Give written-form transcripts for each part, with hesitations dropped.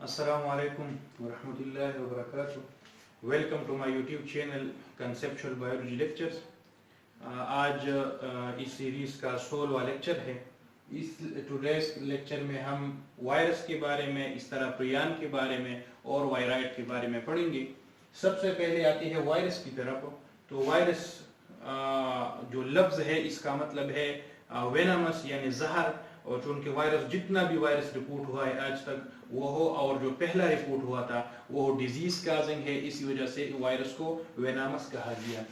Assalamu alaikum wa rahmatullahi wa barakatuh. Welcome to my YouTube channel Conceptual Biology Lectures. आज इस series का 16वां lecture है। इस today's lecture में हम वायरस के बारे में, इस तरह प्रियान के बारे में और वायराइड के बारे में पढ़ेंगे। सबसे पहले आती है वायरस की तरफ। तो वायरस जो लफ्ज़ है इसका मतलब है वेनमस यानी जहर, और चूंकि वायरस जितना भी वायरस रिपोर्ट हुआ है आज तक वो हो, और जो पहला रिपोर्ट हुआ था वो डिजीज काजिंग है, इसी वजह से वायरस को वेनमस कहा गया।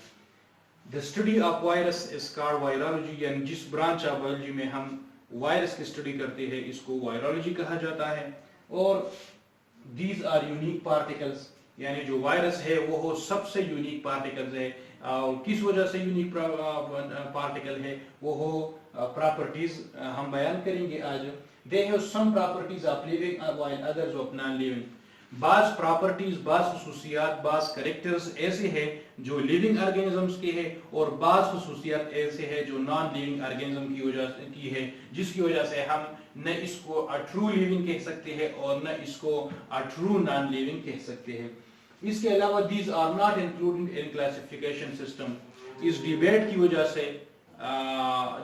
The study of virus is called virology, यानी जिस ब्रांच ऑफ बायोलॉजी में हम वायरस की स्टडी करते हैं इसको वायरोलॉजी कहा जाता है। और दीज आर यूनिक पार्टिकल्स, यानी जो वायरस है वो हो सबसे यूनिक पार्टिकल्स है। और किस वजह से यूनिक पार्टिकल है वो हो प्रॉपर्टीज हम बयान करेंगे आज। They have some properties of living while others of non living. बाज प्रॉपर्टीज, बाज खसूसियात, बाज कैरेक्टर्स ऐसे हैं जो लिविंग ऑर्गेनिजम्स के हैं, और बाज खसूसियात ऐसे हैं जो नॉन लिविंग ऑर्गेनिज्म की वजह की है, जिसकी वजह से हम न इसको ट्रू लिविंग कह सकते हैं और न इसको ट्रू नॉन लिविंग कह सकते हैं। इसके अलावा these are not included in classification system. इस डिबेट की वजह से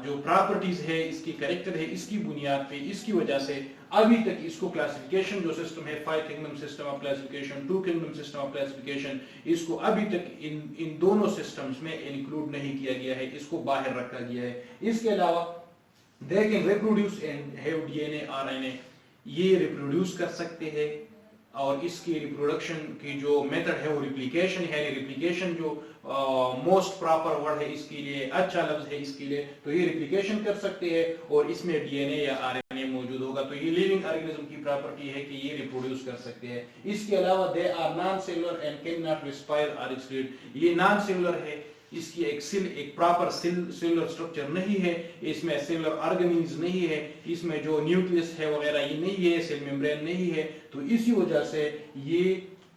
जो प्रॉपर्टीज है, इसकी कैरेक्टर है, इसकी बुनियाद पे, इसकी वजह से अभी तक इसको क्लासिफिकेशन जो सिस्टम है, 5 kingdom system of classification, 2 kingdom system of classification, इसको अभी तक इन दोनों सिस्टम्स में इंक्लूड नहीं किया गया है, इसको बाहर रखा गया है। इसके अलावा they can reproduce and have DNA RNA, ये रिप्रोड्यूस कर सकते हैं, और इसकी रिप्रोडक्शन की जो मेथड है वो रिप्लिकेशन है। रिप्लिकेशन जो मोस्ट प्रॉपर वर्ड है इसके लिए, अच्छा लफ्ज है इसके लिए, तो ये रिप्लिकेशन कर सकते हैं और इसमें डीएनए या आरएनए मौजूद होगा। तो ये लिविंग ऑर्गेनिज्म की प्रॉपर्टी है कि ये रिप्रोड्यूस कर सकते हैं। इसके अलावा they are non cellular and can not respire और एक्सक्रीट, ये नॉन सेलुलर है, इसकी एक प्रॉपर सेलुलर स्ट्रक्चर नहीं है, इसमें सेलुलर ऑर्गेनिल्स नहीं है, इसमें जो न्यूक्लियस है वगैरह ये नहीं है, सेल मेम्ब्रेन नहीं है, तो इसी वजह से ये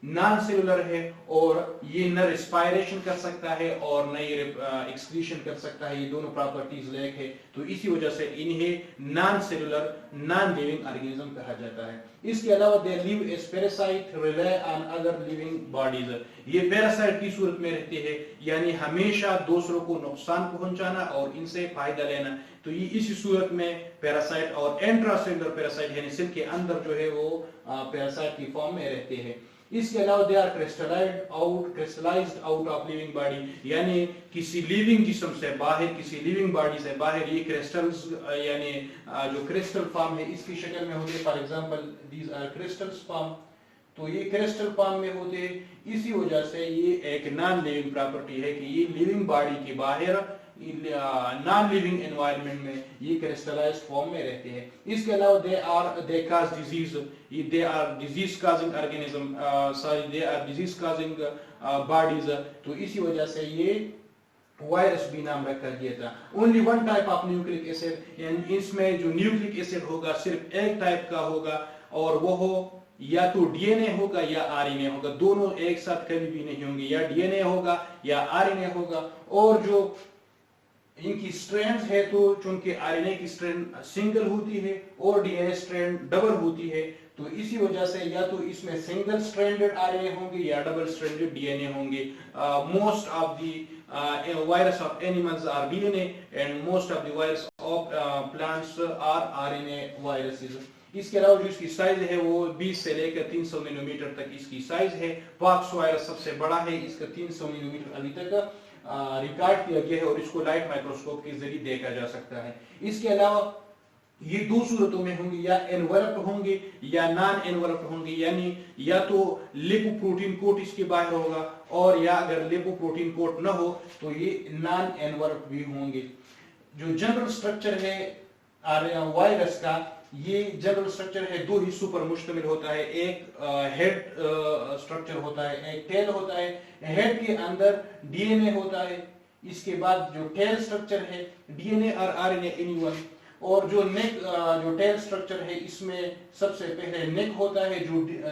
नॉन सेलुलर है, और ये न रेस्पायरेशन कर सकता है और न ये एक्सक्रीशन कर सकता है, ये दोनों प्रॉपर्टीज लैक है, तो इसी वजह से इन्हें non cellular non living organism कहा जाता है। इसके अलावा they live as parasite rely on other living bodies, ये पैरासाइट की सूरत में रहते हैं, यानी हमेशा दूसरों को नुकसान पहुंचाना और इनसे फायदा लेना। तो ये इसी सूरत में पैरासाइट, और इंट्रासेलुलर पैरासाइट यानी सेल के अंदर जो है वो पैरासाइट की फॉर्म में रहते हैं। इसके अलावा they are crystallized out of living body, यानी किसी लिविंग जिस्म से बाहर, किसी लिविंग बॉडी से बाहर ये क्रिस्टल्स यानी जो क्रिस्टल फॉर्म है इसकी शक्ल में होते हैं। For example these are crystals form, तो ये क्रिस्टल फॉर्म में होते हैं। इसी वजह से ये एक नॉन लिविंग प्रॉपर्टी है कि ये लिविंग बॉडी के बाहर नॉन लिविंग एनवायरनमेंट में ये क्रिस्टलाइज्ड फॉर्म में रहते हैं। इसके अलावा they cause disease, they are disease causing organism, they are disease causing bodies, तो इसी वजह से ये वायरस भी नाम रखा गया था। Only one type of nucleic acid, यानी इसमें जो न्यूक्लिक एसिड होगा सिर्फ एक टाइप का होगा, और वो हो या तो डीएनए होगा या आरएनए होगा, दोनों एक साथ कभी भी नहीं होंगे, या डीएनए होगा या आरएनए होगा। और जो इनकी स्ट्रैंड्स है, तो चूंकि आरएनए की स्ट्रैंड सिंगल होती है और डीएनए स्ट्रैंड डबल होती है, तो इसी वजह से या तो इसमें सिंगल स्ट्रैंडेड आरएनए होंगे या डबल स्ट्रैंडेड डीएनए होंगे। Most of the virus of animals are DNA and most of the virus of plants are RNA viruses. इसके अलावा जो इसकी साइज है वो 20 से लेकर 300 नैनोमीटर तक इसकी साइज है। पॉक्स वायरस सबसे बड़ा है, इसका 300 नैनोमीटर अभी तक रिकॉर्ड किया गया है, और इसको लाइट माइक्रोस्कोप के जरिए देखा जा सकता है। इसके अलावा ये दो सूरतों में होंगे, या एनवलप्ड होंगे या नॉन एनवलप्ड होंगे, यानी या तो लिपोप्रोटीन कोट इसके बाहर होगा, और या अगर लिपोप्रोटीन कोट न हो तो ये नॉन एनवलप्ड भी होंगे। जो जनरल स्ट्रक्चर है वायरस का, ये जनरल स्ट्रक्चर है, दो हिस्सों पर मुश्तमिल होता है। एक हेड स्ट्रक्चर होता है, एक टेल होता है। हेड के अंदर डीएनए होता है, इसके बाद जो टेल स्ट्रक्चर है डीएनए और आरएनए इन वन, और जो नेक जो टेल स्ट्रक्चर है इसमें सबसे पहले नेक होता है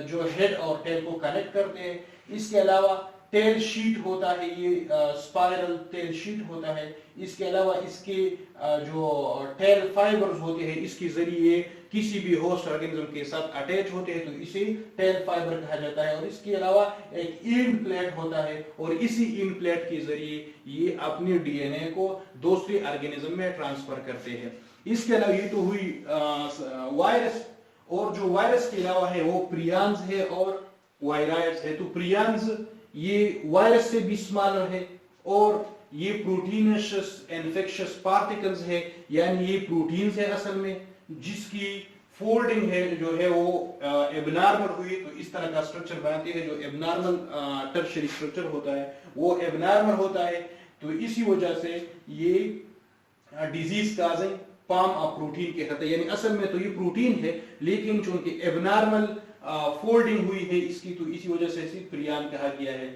जो हेड और टेल को कनेक्ट करते हैं। इसके अलावा ٹیل شیٹ ہوتا ہے, یہ اسپائرل ٹیل شیٹ ہوتا ہے. اس کے علاوہ اس کے جو ٹیل فائبرز ہوتے ہیں اس کے ذریعے کسی بھی ہوسٹ آرگینزم کے ساتھ اٹیچ ہوتے ہیں تو اسے ٹیل فائبر کہا جاتا ہے. اور اس کے علاوہ ایک اینڈ پلیٹ ہوتا ہے اور اسی اینڈ پلیٹ کے ذریعے یہ اپنے ڈی این اے کو دوسرے آرگینزم میں ٹرانسفر کرتے ہیں. اس کے علاوہ یہ تو ہوئی وائرس, اور جو وائرس کے علاوہ ہے وہ پریانز ہے اور وائرائٹس ہے. تو پریانز یہ وائرس سے بھی اسمالر ہے اور یہ پروٹینشس انفیکشس پارٹیکلز ہے, یعنی یہ پروٹینز ہے اصل میں جس کی فولڈنگ ہے جو ہے وہ ایبنارمل ہوئی تو اس طرح کا سٹرکچر بناتے ہیں. جو ایبنارمل ٹرشری سٹرکچر ہوتا ہے وہ ایبنارمل ہوتا ہے, تو اسی وجہ سے یہ disease causing palm of protein کہتے ہیں. یعنی اصل میں تو یہ پروٹین ہے لیکن چونکہ ایبنارمل فولڈنگ ہوئی ہے اس کی تو اسی وجہ سے اسے پریان کہا گیا ہے.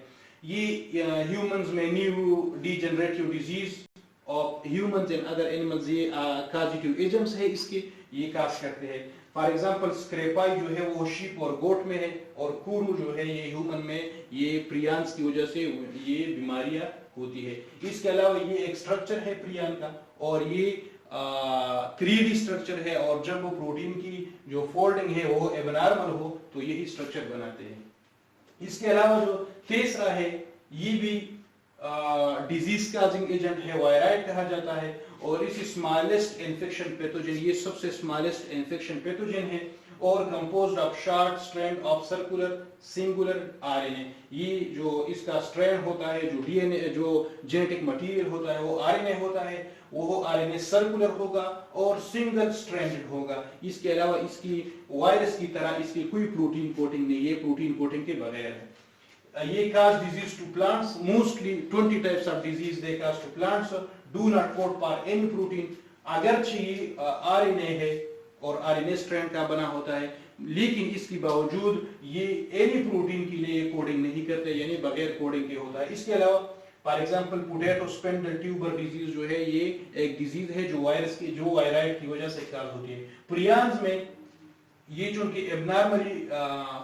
یہ ہیومنز میں neuro degenerative disease of humans and other animals یہ کازیٹیو ایجنٹس ہے اس کے, یہ کاز کرتے ہیں. فار ایگزامپل اسکریپائی جو ہے وہ شیپ اور گوٹ میں ہے, اور کورو جو ہے یہ ہیومن میں یہ پریانس کی وجہ سے یہ بیماریاں ہوتی ہے. اس کے علاوہ یہ ایک اسٹرکچر ہے پریان کا اور یہ 3D اسٹرکچر ہے, اور جب وہ پروٹین کی جو فولڈنگ ہے وہ ایبنارمل ہو تو یہی اسٹرکچر بناتے ہیں. اس کے علاوہ جو تیسرا ہے یہ بھی ڈیزیز کازنگ ایجنٹ ہے, وائرائٹ کہا جاتا ہے, اور اس اسمالسٹ انفیکشن پیتھوجن, یہ سب سے اسمالسٹ انفیکشن پیتھوجن ہے اور composed of short strand of circular singular R N A. یہ جو اس کا اسٹرینڈ ہوتا ہے جو ڈی این اے جو جینیٹک مٹیریل ہوتا ہے وہ آر این اے ہوتا ہے, وہ آر این اے سرکولر ہوگا اور سنگل اسٹرینڈڈ ہوگا. اس کے علاوہ اس کی وائرس کی طرح اس کی کوئی پروٹین کوٹنگ نہیں, یہ پروٹین کوٹنگ کے بغیر ہے. یہ cause disease to plants, mostly 20 types of disease they cause to plants do not coat for any protein. اگرچہ یہ آر این اے ہے اور آر این اے اسٹرینڈ کا بنا ہوتا ہے لیکن اس کے باوجود یہ اینی پروٹین کے لیے کوڈنگ نہیں کرتے, یعنی بغیر کوڈنگ کے ہوتا ہے. اس کے علاوہ فار ایگزامپل پوٹیٹو اسپینڈل ٹیوبر ڈیزیز جو ہے یہ ایک ڈیزیز ہے جو وائرس کی جو وائرائٹ کی وجہ سے کاز ہوتی ہے. پریانز میں یہ چونکہ ایبنارملی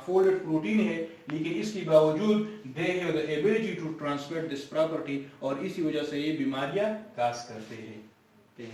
فولڈڈ پروٹین ہے لیکن اس کے باوجود they have the ability to transmit this property اور اسی وجہ سے یہ بیماریاں کاز کرتے ہیں.